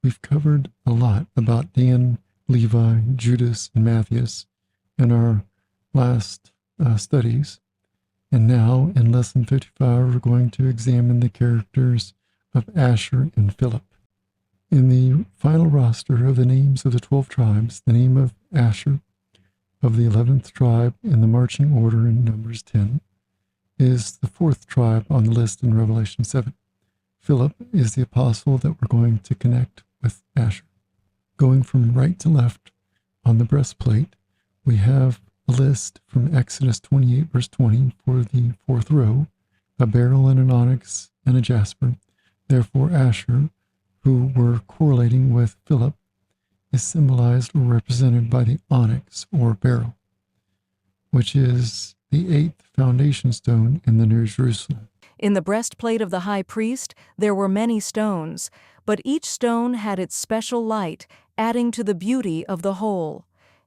We've covered a lot about Dan, Levi, Judas, and Matthias in our last studies. And now, in Lesson 55, we're going to examine the characters of Asher and Philip. In the final roster of the names of the 12 tribes, the name of Asher, of the 11th tribe in the marching order in Numbers 10, is the 4th tribe on the list in Revelation 7. Philip is the apostle that we're going to connect with Asher. Going from right to left on the breastplate, we have a list from Exodus 28, verse 20 for the 4th row, a beryl and an onyx and a jasper. Therefore, Asher, who we're correlating with Philip, is symbolized or represented by the onyx or beryl, which is the 8th foundation stone in the New Jerusalem. In the breastplate of the high priest there were many stones, but each stone had its special light, adding to the beauty of the whole.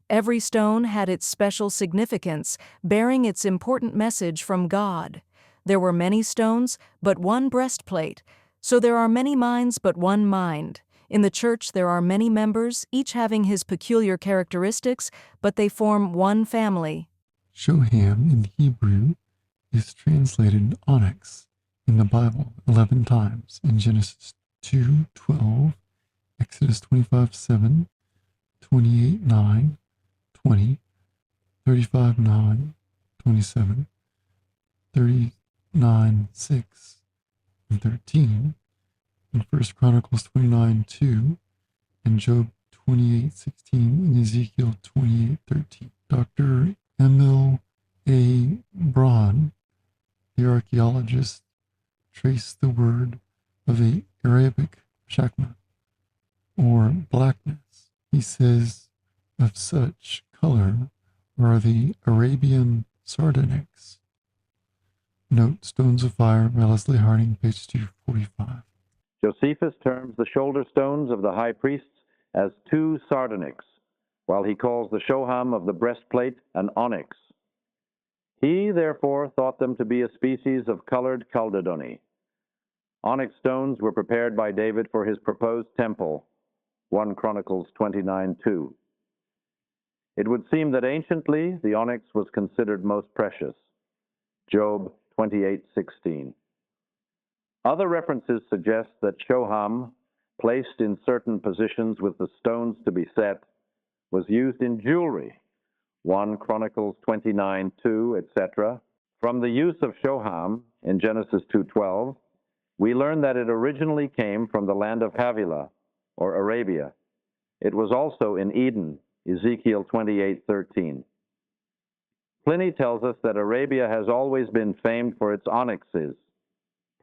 Every stone had its special significance, bearing its important message from God. There were many stones, but one breastplate. So there are many minds, but one mind. In the church there are many members, each having his peculiar characteristics, but they form one family. Shoham in Hebrew is translated onyx in the Bible 11 times in Genesis 2:12, Exodus 25:7, 28:9, 20, 35:9, 27, 39:6, and 13, and 1 Chronicles 29:2, and Job 28:16, and Ezekiel 28:13. Dr. Emil A. Braun, the archaeologist, traced the word of the Arabic shakma, or blackness. He says, of such color are the Arabian sardonyx. Note, Stones of Fire by Leslie Harding, page 245. Josephus terms the shoulder stones of the high priests as 2 sardonyx, while he calls the shoham of the breastplate an onyx. He, therefore, thought them to be a species of colored chalcedony. Onyx stones were prepared by David for his proposed temple, 1 Chronicles 29:2. It would seem that anciently the onyx was considered most precious, Job 28:16. Other references suggest that shoham, placed in certain positions with the stones to be set, was used in jewelry, 1 Chronicles 29:2, etc. From the use of shoham in Genesis 2:12, we learn that it originally came from the land of Havilah, or Arabia. It was also in Eden, Ezekiel 28:13. Pliny tells us that Arabia has always been famed for its onyxes.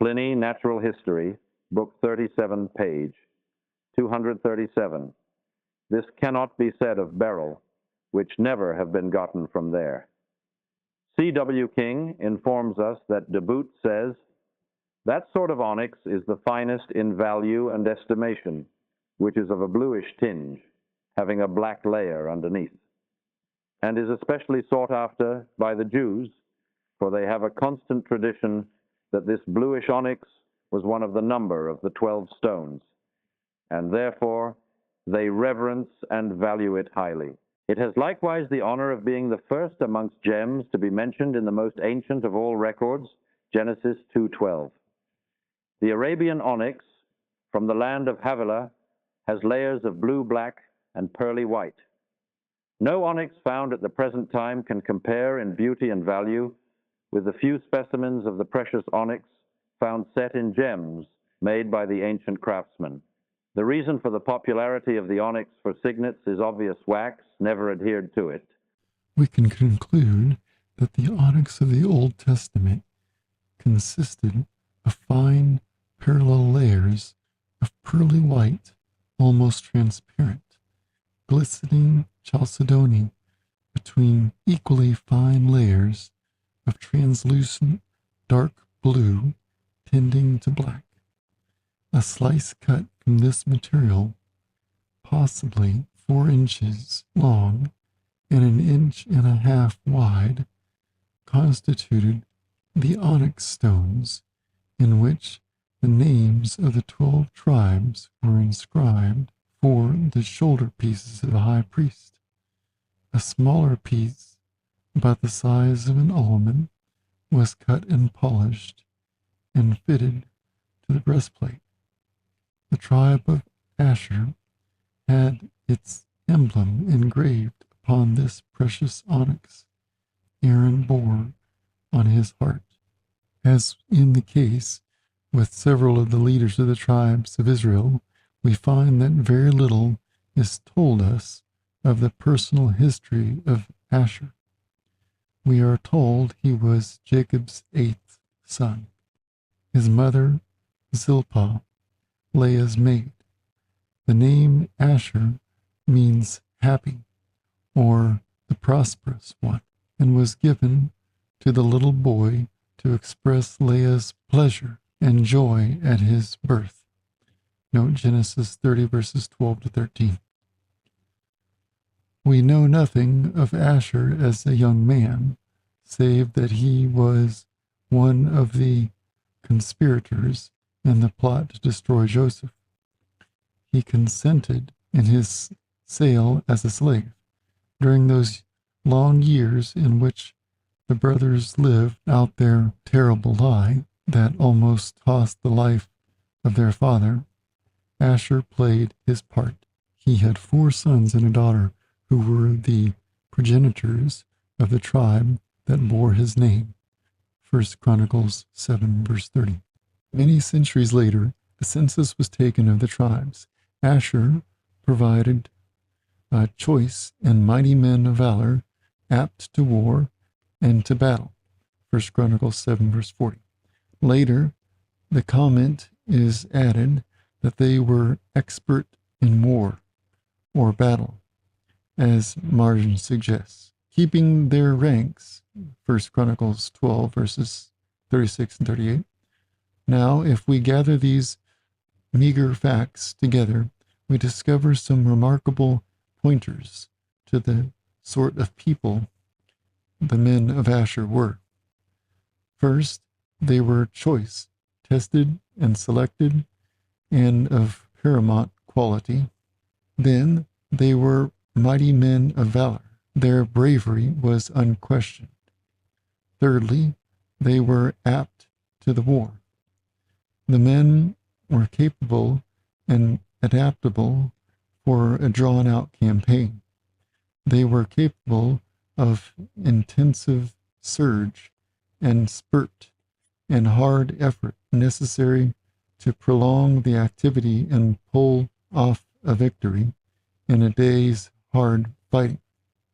Pliny, Natural History, Book 37, page 237. This cannot be said of beryl, which never have been gotten from there. C.W. King informs us that De Boot says, that sort of onyx is the finest in value and estimation, which is of a bluish tinge, having a black layer underneath, and is especially sought after by the Jews, for they have a constant tradition that this bluish onyx was one of the number of the 12 stones, and therefore they reverence and value it highly. It has likewise the honor of being the first amongst gems to be mentioned in the most ancient of all records, Genesis 2:12. The Arabian onyx from the land of Havilah has layers of blue, black, and pearly white. No onyx found at the present time can compare in beauty and value with the few specimens of the precious onyx found set in gems made by the ancient craftsmen. The reason for the popularity of the onyx for signets is obvious: wax never adhered to it. We can conclude that the onyx of the Old Testament consisted of fine parallel layers of pearly white, almost transparent, glistening chalcedony between equally fine layers of translucent dark blue tending to black. A slice cut from this material, possibly 4 inches long and 1.5 inches wide, constituted the onyx stones in which The names of the 12 tribes were inscribed for the shoulder pieces of the high priest. A smaller piece, about the size of an almond, was cut and polished and fitted to the breastplate. The tribe of Asher had its emblem engraved upon this precious onyx Aaron bore on his heart. As in the case with several of the leaders of the tribes of Israel, we find that very little is told us of the personal history of Asher. We are told he was Jacob's 8th son. His mother, Zilpah, Leah's maid. The name Asher means happy, or the prosperous one, and was given to the little boy to express Leah's pleasure and joy at his birth. Note Genesis 30 verses 12 to 13. We know nothing of Asher as a young man, save that he was one of the conspirators in the plot to destroy Joseph. He consented in his sale as a slave. During those long years in which the brothers lived out their terrible lie that almost cost the life of their father, Asher played his part. He had 4 sons and a daughter who were the progenitors of the tribe that bore his name. 1 Chronicles 7 verse 30. Many centuries later, a census was taken of the tribes. Asher provided choice and mighty men of valor, apt to war and to battle. 1 Chronicles 7 verse 40. Later, the comment is added that they were expert in war or battle, as margin suggests, keeping their ranks. 1 Chronicles 12 verses 36 and 38. Now, if we gather these meager facts together, we discover some remarkable pointers to the sort of people the men of Asher were. First, they were choice, tested and selected, and of paramount quality. Then they were mighty men of valor. Their bravery was unquestioned. Thirdly, they were apt to the war. The men were capable and adaptable for a drawn-out campaign. They were capable of intensive surge and spurt and hard effort necessary to prolong the activity and pull off a victory in a day's hard fighting.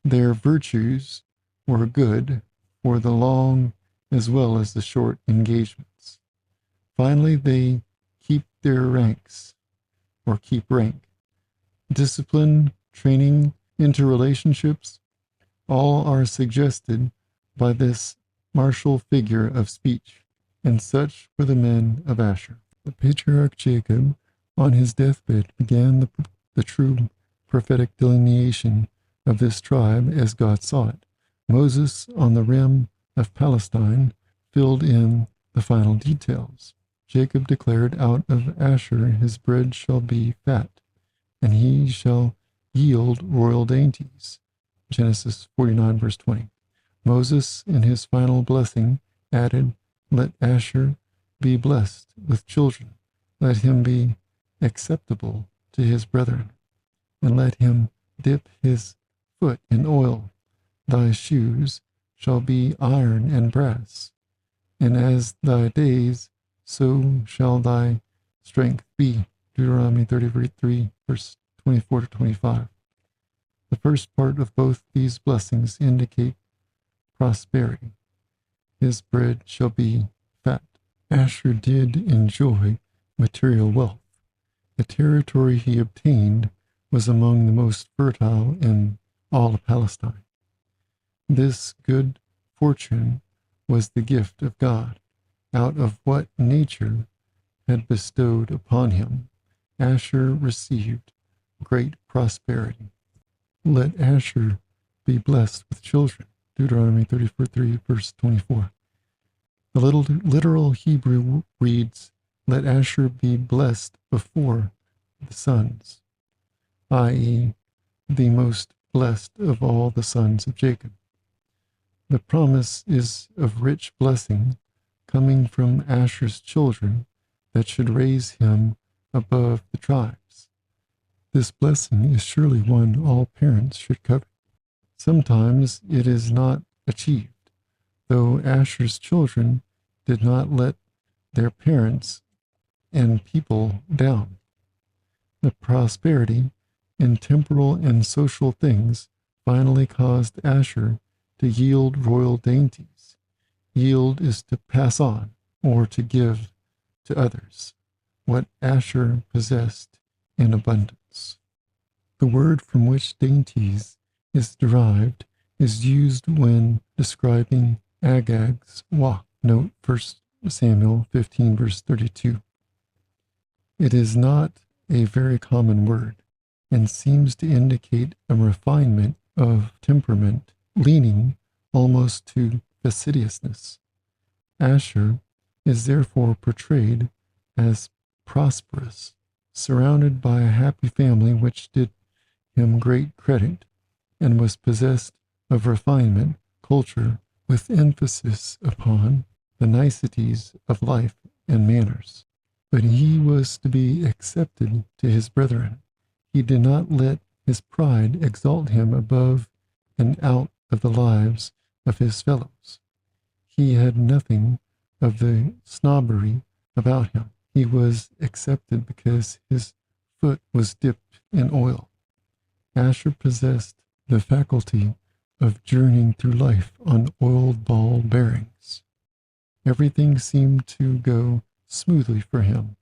Their virtues were good for the long as well as the short engagements. Finally, they keep their ranks, or keep rank. Discipline, training, interrelationships, all are suggested by this martial figure of speech, and such were the men of Asher. The patriarch Jacob, on his deathbed, began the true prophetic delineation of this tribe as God saw it. Moses, on the rim of Palestine, filled in the final details. Jacob declared, out of Asher his bread shall be fat, and he shall yield royal dainties. Genesis 49 verse 20. Moses, in his final blessing, added, let Asher be blessed with children. Let him be acceptable to his brethren, and let him dip his foot in oil. Thy shoes shall be iron and brass, and as thy days, so shall thy strength be. Deuteronomy 33, verse 24 to 25. The first part of both these blessings indicate prosperity. His bread shall be fat. Asher did enjoy material wealth. The territory he obtained was among the most fertile in all of Palestine. This good fortune was the gift of God. Out of what nature had bestowed upon him, Asher received great prosperity. Let Asher be blessed with children. Deuteronomy 33, verse 24. The literal Hebrew reads, let Asher be blessed before the sons, i.e., the most blessed of all the sons of Jacob. The promise is of rich blessing coming from Asher's children that should raise him above the tribes. This blessing is surely one all parents should covet. Sometimes it is not achieved, though Asher's children did not let their parents and people down. The prosperity in temporal and social things finally caused Asher to yield royal dainties. Yield is to pass on or to give to others what Asher possessed in abundance. The word from which dainties is derived is used when describing Agag's walk. Note 1 Samuel 15, verse 32. It is not a very common word and seems to indicate a refinement of temperament leaning almost to fastidiousness. Asher is therefore portrayed as prosperous, surrounded by a happy family which did him great credit and was possessed of refinement, culture, with emphasis upon the niceties of life and manners. But he was to be accepted to his brethren. He did not let his pride exalt him above and out of the lives of his fellows. He had nothing of the snobbery about him. He was accepted because his foot was dipped in oil. Asher possessed the faculty of journeying through life on oiled ball bearings. Everything seemed to go smoothly for him.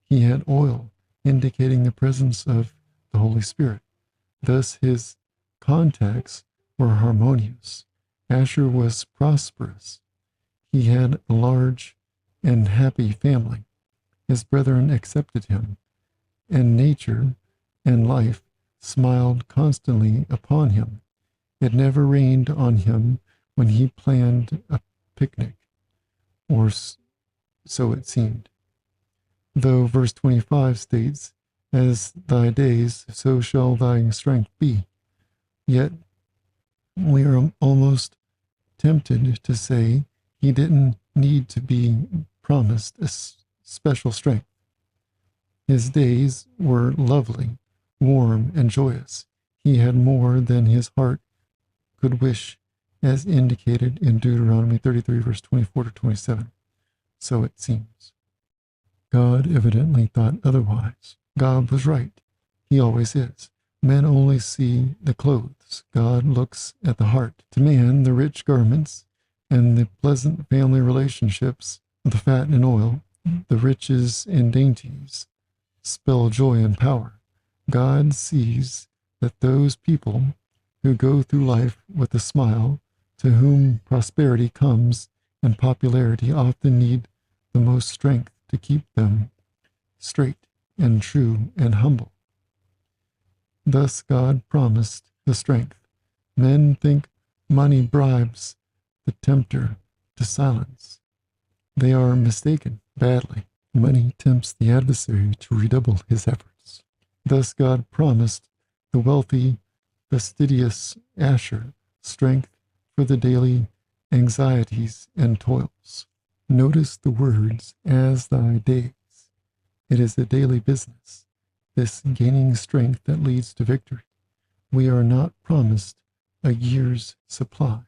He had oil, indicating the presence of the Holy Spirit. Thus his contacts were harmonious. Asher was prosperous. He had a large and happy family. His brethren accepted him, and nature and life smiled constantly upon him. It never rained on him when he planned a picnic, or so it seemed. Though verse 25 states, "As thy days, so shall thy strength be." Yet we are almost tempted to say he didn't need to be promised a special strength. His days were lovely, warm, and joyous. He had more than his heart could wish, as indicated in Deuteronomy 33, verse 24 to 27. So it seems. God evidently thought otherwise. God was right. He always is. Men only see the clothes. God looks at the heart. To man, the rich garments and the pleasant family relationships, the fat and oil, the riches and dainties, spell joy and power. God sees that those people who go through life with a smile, to whom prosperity comes and popularity, often need the most strength to keep them straight and true and humble. Thus God promised the strength. Men think money bribes the tempter to silence. They are mistaken badly. Money tempts the adversary to redouble his efforts. Thus God promised the wealthy, fastidious Asher strength for the daily anxieties and toils. Notice the words, "as thy days." It is a daily business, this gaining strength that leads to victory. We are not promised a year's supply,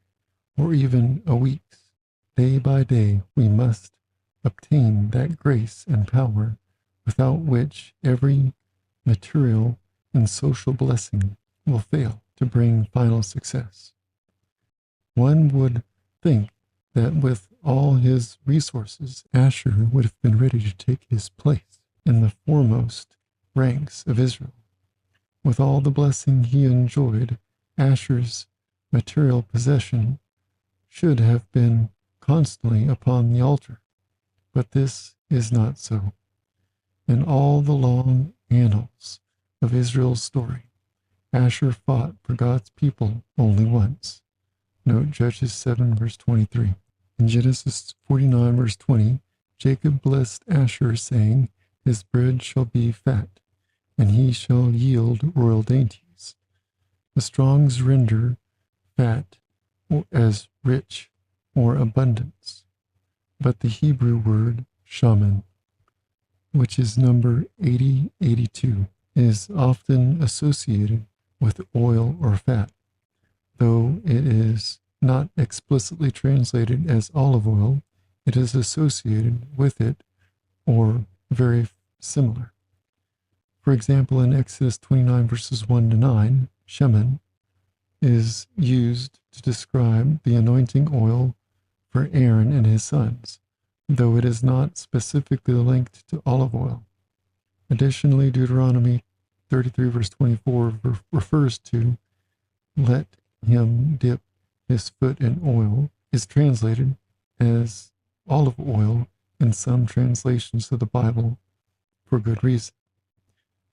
or even a week's. Day by day we must obtain that grace and power without which every material and social blessing will fail to bring final success. One would think that with all his resources, Asher would have been ready to take his place in the foremost ranks of Israel. With all the blessing he enjoyed, Asher's material possession should have been constantly upon the altar. But this is not so. In all the long annals of Israel's story, Asher fought for God's people only once. Note Judges 7, verse 23. In Genesis 49, verse 20, Jacob blessed Asher, saying, His bread shall be fat, and he shall yield royal dainties. The Strongs render fat as rich or abundance, but the Hebrew word shaman, which is number 8082, is often associated with oil or fat, though it is not explicitly translated as olive oil. It is associated with it or very similar. For example, in Exodus 29 verses 1 to 9, shemen is used to describe the anointing oil for Aaron and his sons, though it is not specifically linked to olive oil. Additionally, Deuteronomy 33 verse 24 refers to let him dip his foot in oil, is translated as olive oil in some translations of the Bible for good reason.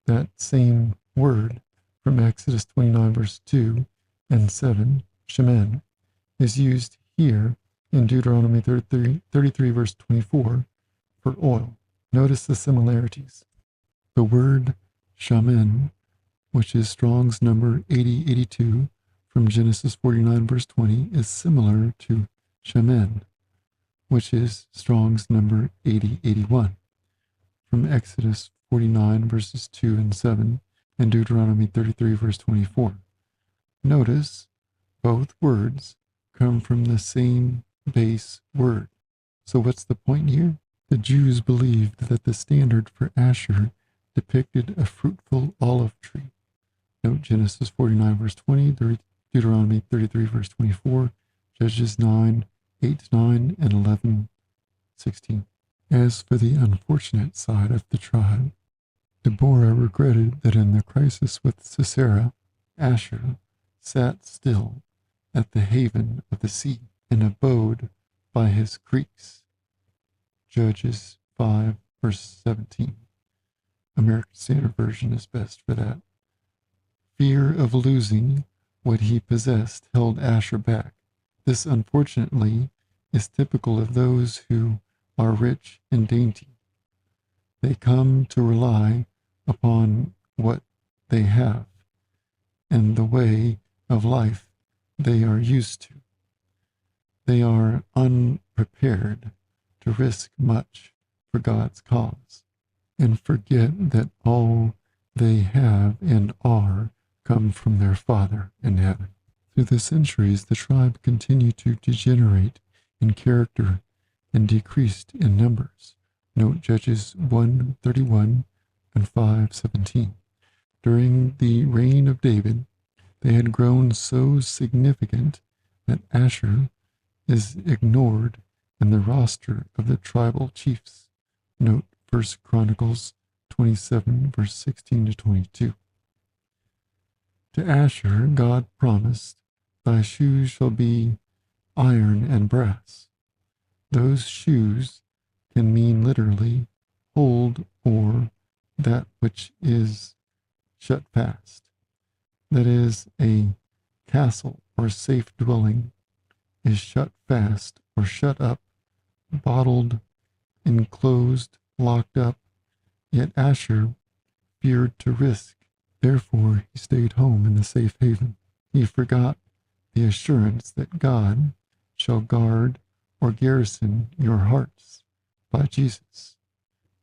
That same word from Exodus 29 verse 2 and 7, shemen, is used here in Deuteronomy 33 verse 24 for oil. Notice the similarities. The word shaman, which is Strong's number 8082 from Genesis 49 verse 20, is similar to shemen, which is Strong's number 8081 from Exodus 49 verses 2 and 7 and Deuteronomy 33 verse 24. Notice both words come from the same base word. So what's the point here? The Jews believed that the standard for Asher depicted a fruitful olive tree. Note Genesis 49 verse 20, Deuteronomy 33 verse 24, Judges 9, 8 to 9, and 11, 16. As for the unfortunate side of the tribe, Deborah regretted that in the crisis with Sisera, Asher sat still at the haven of the sea and abode by his creeks. Judges 5 verse 17. American Standard Version is best for that. Fear of losing what he possessed held Asher back. This, unfortunately, is typical of those who are rich and dainty. They come to rely upon what they have and the way of life they are used to. They are unprepared to risk much for God's cause and forget that all they have and are come from their Father in heaven. Through the centuries, the tribe continued to degenerate in character and decreased in numbers. Note Judges 1:31 and 5:17. During the reign of David, they had grown so significant that Asher is ignored in the roster of the tribal chiefs. Note 1 Chronicles 27 verse 16 to 22. To Asher, God promised, Thy shoes shall be iron and brass. Those shoes can mean literally hold or that which is shut fast. That is, a castle or safe dwelling is shut fast or shut up, bottled, enclosed, locked up. Yet Asher feared to risk. Therefore he stayed home in the safe haven. He forgot the assurance that God shall guard or garrison your hearts by Jesus.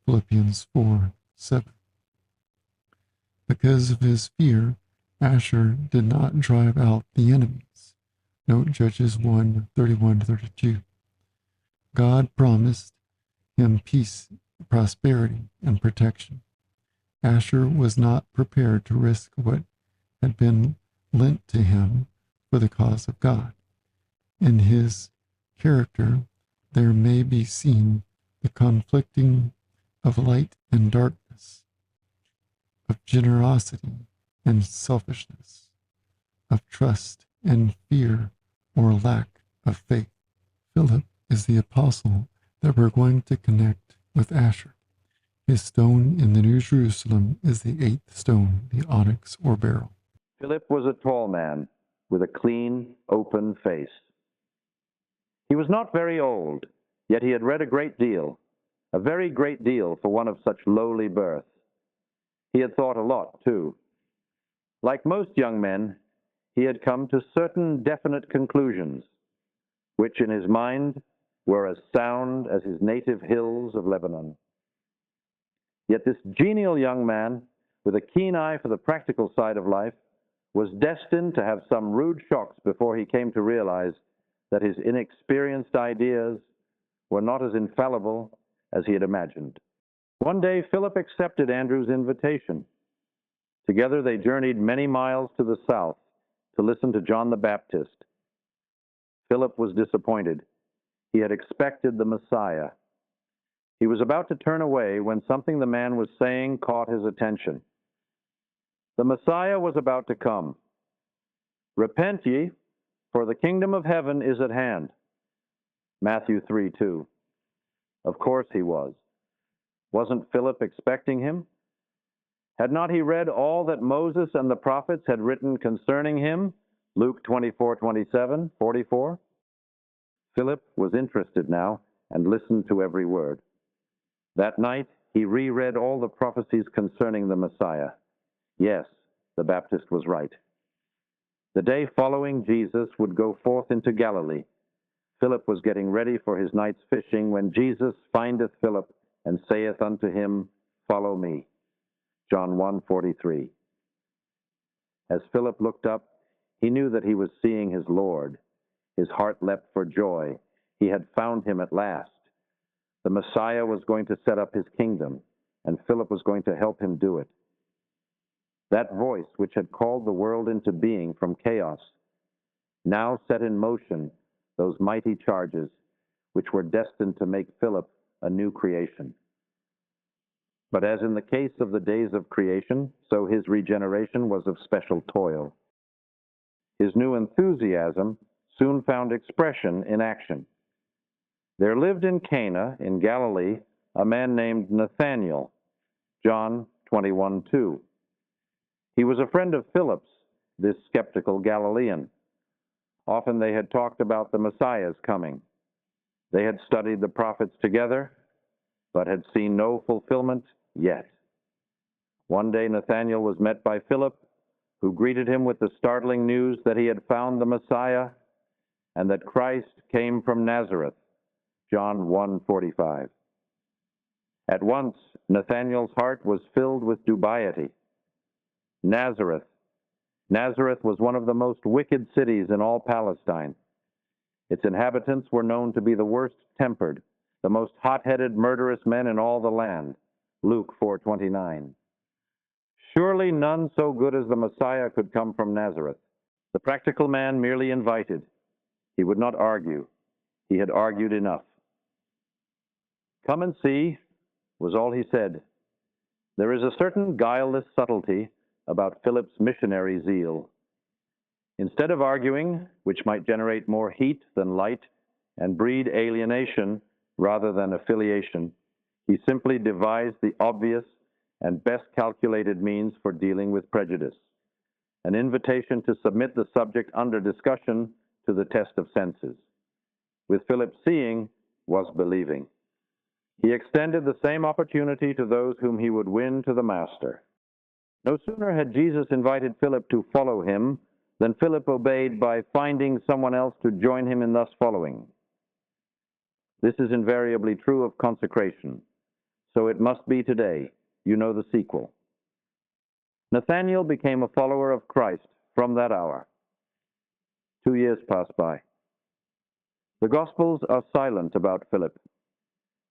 Philippians 4:7. Because of his fear, Asher did not drive out the enemies. Note Judges 1:31-32. God promised him peace, prosperity, and protection. Asher was not prepared to risk what had been lent to him for the cause of God. In his character, there may be seen the conflicting of light and darkness, of generosity and selfishness, of trust and fear or lack of faith. Philip is the apostle that we're going to connect with Asher. His stone in the New Jerusalem is the 8th stone, the onyx or beryl. Philip was a tall man with a clean, open face. He was not very old, yet he had read a great deal. a very great deal for one of such lowly birth. He had thought a lot, too. Like most young men, he had come to certain definite conclusions, which in his mind were as sound as his native hills of Lebanon. Yet this genial young man, with a keen eye for the practical side of life, was destined to have some rude shocks before he came to realize that his inexperienced ideas were not as infallible as he had imagined. One day, Philip accepted Andrew's invitation. Together, they journeyed many miles to the south to listen to John the Baptist. Philip was disappointed. He had expected the Messiah. He was about to turn away when something the man was saying caught his attention. The Messiah was about to come. Repent ye, for the kingdom of heaven is at hand. Matthew 3:2. Of course he was. Wasn't Philip expecting him? Had not he read all that Moses and the prophets had written concerning him? Luke 24:27, 44. Philip was interested now and listened to every word. That night, he reread all the prophecies concerning the Messiah. Yes, the Baptist was right. The day following, Jesus would go forth into Galilee. Philip was getting ready for his night's fishing when Jesus findeth Philip and saith unto him, Follow me. John 1:43. As Philip looked up, he knew that he was seeing his Lord. His heart leapt for joy. He had found him at last. The Messiah was going to set up his kingdom, and Philip was going to help him do it. That voice which had called the world into being from chaos now set in motion those mighty charges which were destined to make Philip a new creation. But as in the case of the days of creation, so his regeneration was of special toil. His new enthusiasm soon found expression in action. There lived in Cana, in Galilee, a man named Nathanael, John 21:2. He was a friend of Philip's, this skeptical Galilean. Often they had talked about the Messiah's coming. They had studied the prophets together, but had seen no fulfillment yet. One day Nathanael was met by Philip, who greeted him with the startling news that he had found the Messiah and that Christ came from Nazareth, John 1:45. At once, Nathanael's heart was filled with dubiety. Nazareth was one of the most wicked cities in all Palestine. Its inhabitants were known to be the worst-tempered, the most hot-headed, murderous men in all the land, Luke 4:29. Surely none so good as the Messiah could come from Nazareth. The practical man merely invited. He would not argue. He had argued enough. Come and see, was all he said. There is a certain guileless subtlety about Philip's missionary zeal. Instead of arguing, which might generate more heat than light and breed alienation rather than affiliation, he simply devised the obvious and best calculated means for dealing with prejudice, an invitation to submit the subject under discussion to the test of senses. With Philip, seeing was believing. He extended the same opportunity to those whom he would win to the Master. No sooner had Jesus invited Philip to follow him than Philip obeyed by finding someone else to join him in thus following. This is invariably true of consecration, so it must be today. You know the sequel. Nathanael became a follower of Christ from that hour. 2 years passed by. The Gospels are silent about Philip.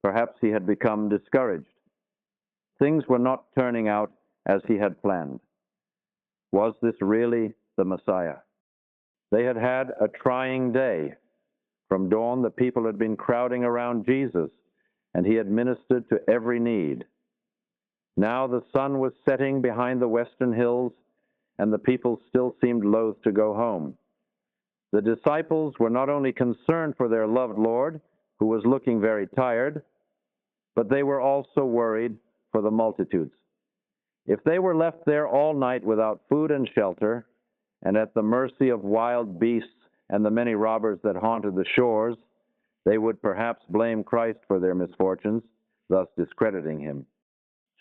Perhaps he had become discouraged. Things were not turning out as he had planned. Was this really the Messiah? They had had a trying day. From dawn, the people had been crowding around Jesus, and he had ministered to every need. Now the sun was setting behind the western hills, and the people still seemed loath to go home. The disciples were not only concerned for their loved Lord, who was looking very tired, but they were also worried for the multitudes. If they were left there all night without food and shelter, and at the mercy of wild beasts and the many robbers that haunted the shores, they would perhaps blame Christ for their misfortunes, thus discrediting him.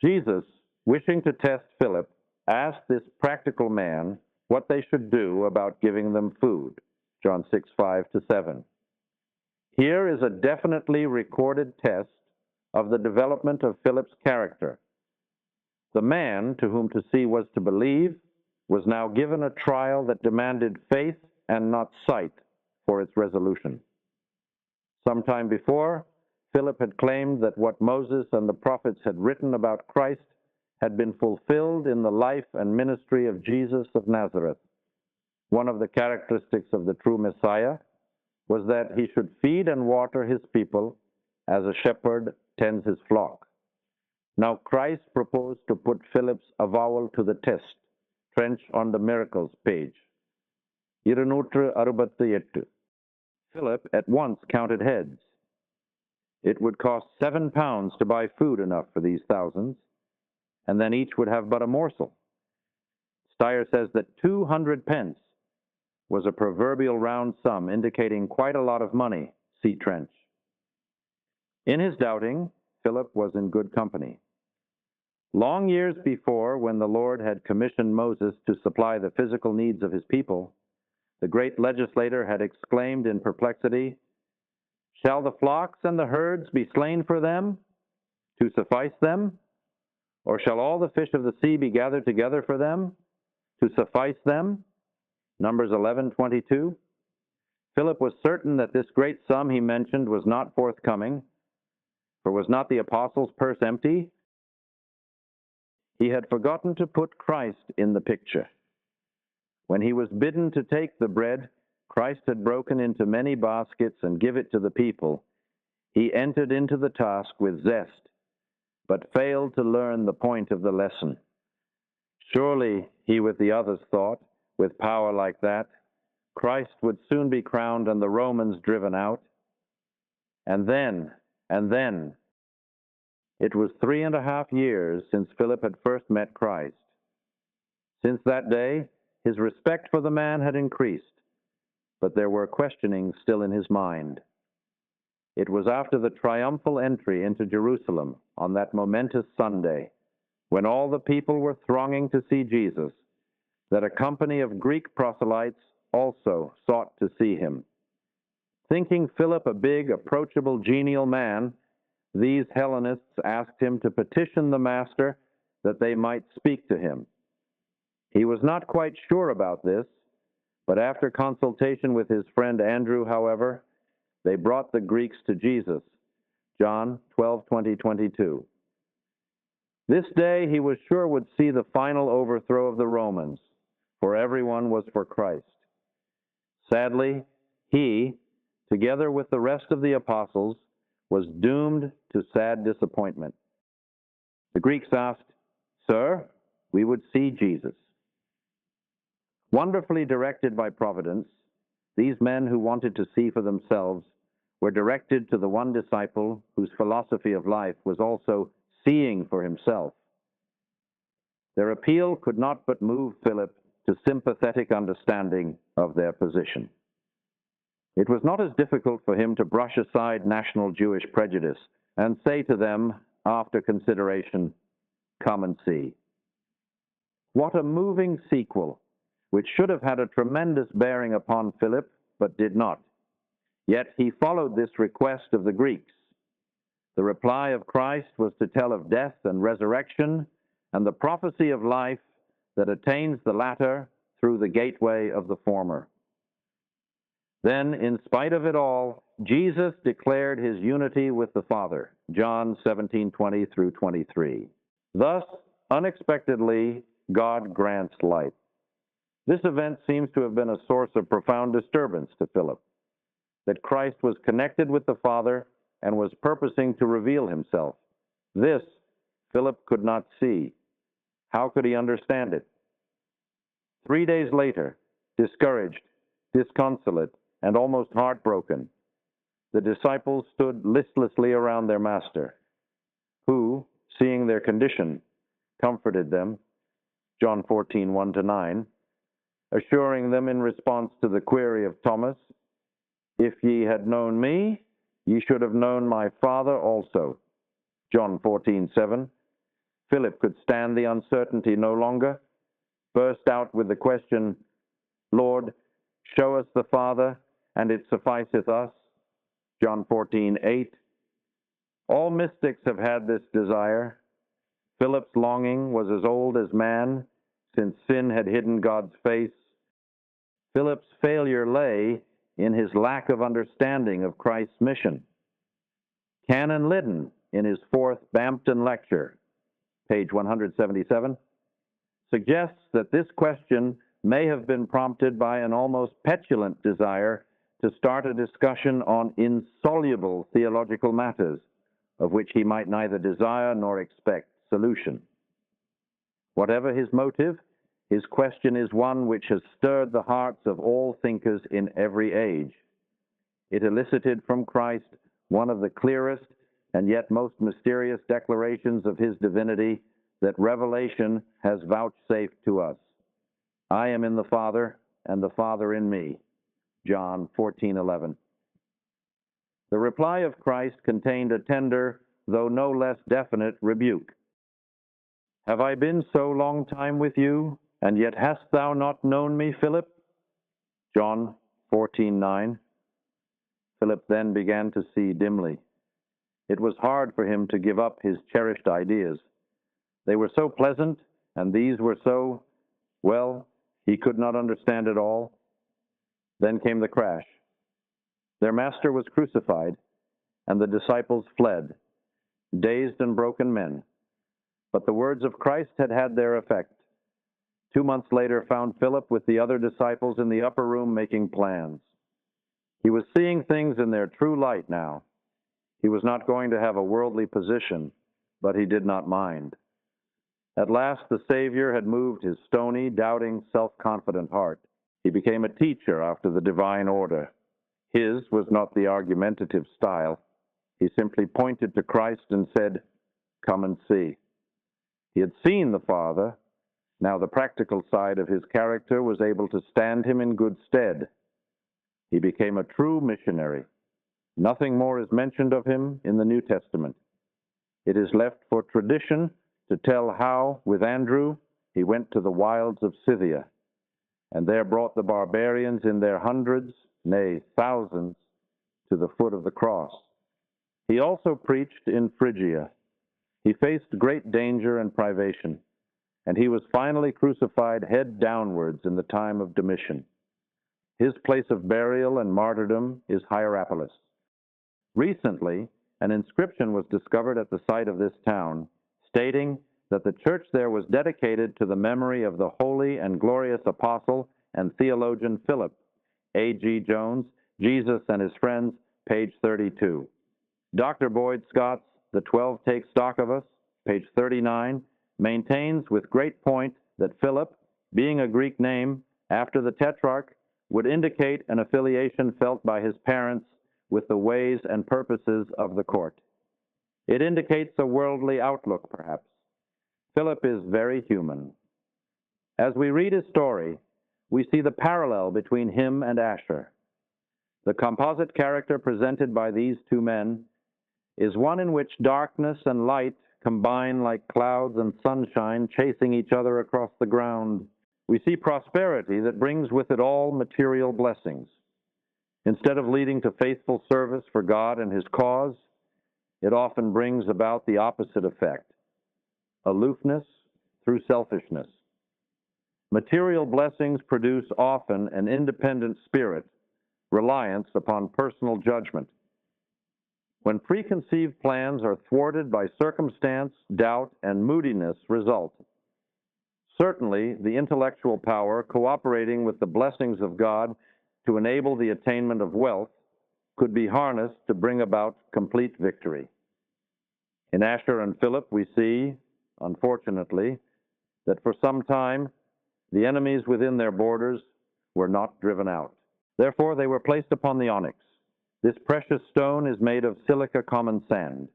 Jesus, wishing to test Philip, asked this practical man what they should do about giving them food. John 6, 5-7. Here is a definitely recorded test of the development of Philip's character. The man, to whom to see was to believe, was now given a trial that demanded faith and not sight for its resolution. Some time before, Philip had claimed that what Moses and the prophets had written about Christ had been fulfilled in the life and ministry of Jesus of Nazareth. One of the characteristics of the true Messiah was that he should feed and water his people as a shepherd tends his flock. Now Christ proposed to put Philip's avowal to the test. Trench on the miracles page. 268. Philip at once counted heads. It would cost 7 pounds to buy food enough for these thousands, and then each would have but a morsel. Steyer says that 200 pence was a proverbial round sum, indicating quite a lot of money. See Trench. In his doubting, Philip was in good company. Long years before, when the Lord had commissioned Moses to supply the physical needs of his people, the great legislator had exclaimed in perplexity, "Shall the flocks and the herds be slain for them, to suffice them? Or shall all the fish of the sea be gathered together for them, to suffice them?" Numbers 11:22. Philip was certain that this great sum he mentioned was not forthcoming, for was not the apostles' purse empty? He had forgotten to put Christ in the picture. When he was bidden to take the bread Christ had broken into many baskets and give it to the people, he entered into the task with zest, but failed to learn the point of the lesson. Surely, he with the others thought, with power like that, Christ would soon be crowned and the Romans driven out. And then, it was 3.5 years since Philip had first met Christ. Since that day, his respect for the man had increased, but there were questionings still in his mind. It was after the triumphal entry into Jerusalem on that momentous Sunday, when all the people were thronging to see Jesus, that a company of Greek proselytes also sought to see him. Thinking Philip a big, approachable, genial man, these Hellenists asked him to petition the master that they might speak to him. He was not quite sure about this, but after consultation with his friend Andrew, however, they brought the Greeks to Jesus. John 12:20-22. This day he was sure would see the final overthrow of the Romans, for everyone was for Christ. Sadly, he, together with the rest of the apostles, was doomed to sad disappointment. The Greeks asked, "Sir, we would see Jesus." Wonderfully directed by Providence, these men who wanted to see for themselves were directed to the one disciple whose philosophy of life was also seeing for himself. Their appeal could not but move Philip to sympathetic understanding of their position. It was not as difficult for him to brush aside national Jewish prejudice and say to them, after consideration, "Come and see." What a moving sequel, which should have had a tremendous bearing upon Philip, but did not. Yet he followed this request of the Greeks. The reply of Christ was to tell of death and resurrection and the prophecy of life that attains the latter through the gateway of the former. Then, in spite of it all, Jesus declared his unity with the Father, John 17:20-23. Thus, unexpectedly, God grants light. This event seems to have been a source of profound disturbance to Philip, that Christ was connected with the Father and was purposing to reveal himself. This Philip could not see. How could he understand it? 3 days later, discouraged, disconsolate, and almost heartbroken, the disciples stood listlessly around their master, who, seeing their condition, comforted them, John 14:1-9, assuring them in response to the query of Thomas, "If ye had known me, ye should have known my Father also." John 14:7. Philip could stand the uncertainty no longer, burst out with the question, Lord, show us the Father, and it sufficeth us. John 14:8. All mystics have had this desire. Philip's longing was as old as man, since sin had hidden God's face. Philip's failure lay in his lack of understanding of Christ's mission. Canon Liddon, in his fourth Bampton lecture, page 177, suggests that this question may have been prompted by an almost petulant desire to start a discussion on insoluble theological matters, of which he might neither desire nor expect solution. Whatever his motive, his question is one which has stirred the hearts of all thinkers in every age. It elicited from Christ one of the clearest and yet most mysterious declarations of his divinity that revelation has vouchsafed to us. I am in the Father, and the Father in me. John 14:11. The reply of Christ contained a tender, though no less definite, rebuke. Have I been so long time with you, and yet hast thou not known me, Philip? John 14:9. Philip then began to see dimly. It was hard for him to give up his cherished ideas. They were so pleasant, and these were so, well, he could not understand it all. Then came the crash. Their master was crucified, and the disciples fled, dazed and broken men. But the words of Christ had had their effect. 2 months later found Philip with the other disciples in the upper room making plans. He was seeing things in their true light now. He was not going to have a worldly position, but he did not mind. At last the Savior had moved his stony, doubting, self-confident heart. He became a teacher after the divine order. His was not the argumentative style. He simply pointed to Christ and said, "Come and see." He had seen the Father. Now the practical side of his character was able to stand him in good stead. He became a true missionary. Nothing more is mentioned of him in the New Testament. It is left for tradition to tell how, with Andrew, he went to the wilds of Scythia, and there brought the barbarians in their hundreds, nay, thousands, to the foot of the cross. He also preached in Phrygia. He faced great danger and privation, and he was finally crucified head downwards in the time of Domitian. His place of burial and martyrdom is Hierapolis. Recently, an inscription was discovered at the site of this town, stating that the church there was dedicated to the memory of the holy and glorious apostle and theologian Philip. A.G. Jones, Jesus and His Friends, page 32. Dr. Boyd Scott's The 12 Take Stock of Us, page 39, maintains with great point that Philip, being a Greek name, after the Tetrarch, would indicate an affiliation felt by his parents with the ways and purposes of the court. It indicates a worldly outlook, perhaps. Philip is very human. As we read his story, we see the parallel between him and Asher. The composite character presented by these two men is one in which darkness and light combine like clouds and sunshine chasing each other across the ground. We see prosperity that brings with it all material blessings. Instead of leading to faithful service for God and His cause, it often brings about the opposite effect: aloofness through selfishness. Material blessings produce often an independent spirit, reliance upon personal judgment. When preconceived plans are thwarted by circumstance, doubt, and moodiness result. Certainly, the intellectual power cooperating with the blessings of God to enable the attainment of wealth could be harnessed to bring about complete victory. In Asher and Philip, we see, unfortunately, that for some time, the enemies within their borders were not driven out. Therefore, they were placed upon the onyx. This precious stone is made of silica common sand.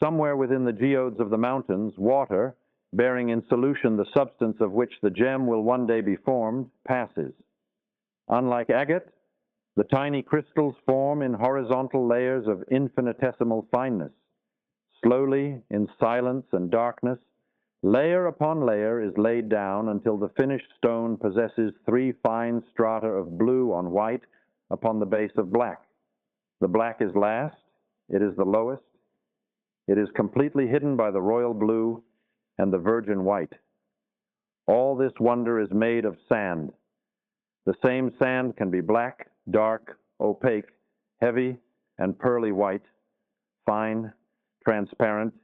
Somewhere within the geodes of the mountains, water, bearing in solution the substance of which the gem will one day be formed, passes. Unlike agate, the tiny crystals form in horizontal layers of infinitesimal fineness. Slowly, in silence and darkness, layer upon layer is laid down until the finished stone possesses three fine strata of blue on white upon the base of black. The black is last, it is the lowest, it is completely hidden by the royal blue and the virgin white. All this wonder is made of sand. The same sand can be black, dark, opaque, heavy, and pearly white, fine, transparent,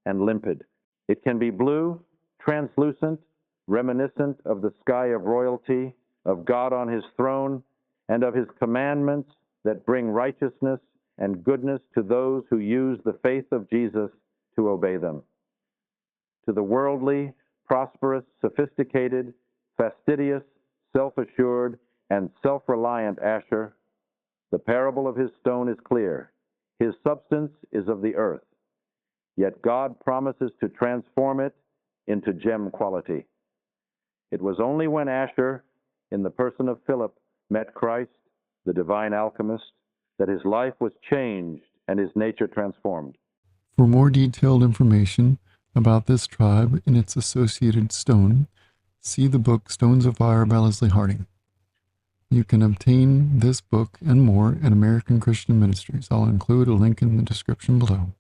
and limpid. It can be blue, translucent, reminiscent of the sky of royalty, of God on his throne, and of his commandments that bring righteousness and goodness to those who use the faith of Jesus to obey them. To the worldly, prosperous, sophisticated, fastidious, self-assured, and self-reliant Asher, the parable of his stone is clear. His substance is of the earth, yet God promises to transform it into gem quality. It was only when Asher, in the person of Philip, met Christ, the divine alchemist, that his life was changed and his nature transformed. For more detailed information about this tribe and its associated stone, see the book Stones of Fire by Leslie Harding. You can obtain this book and more at American Christian Ministries. I'll include a link in the description below.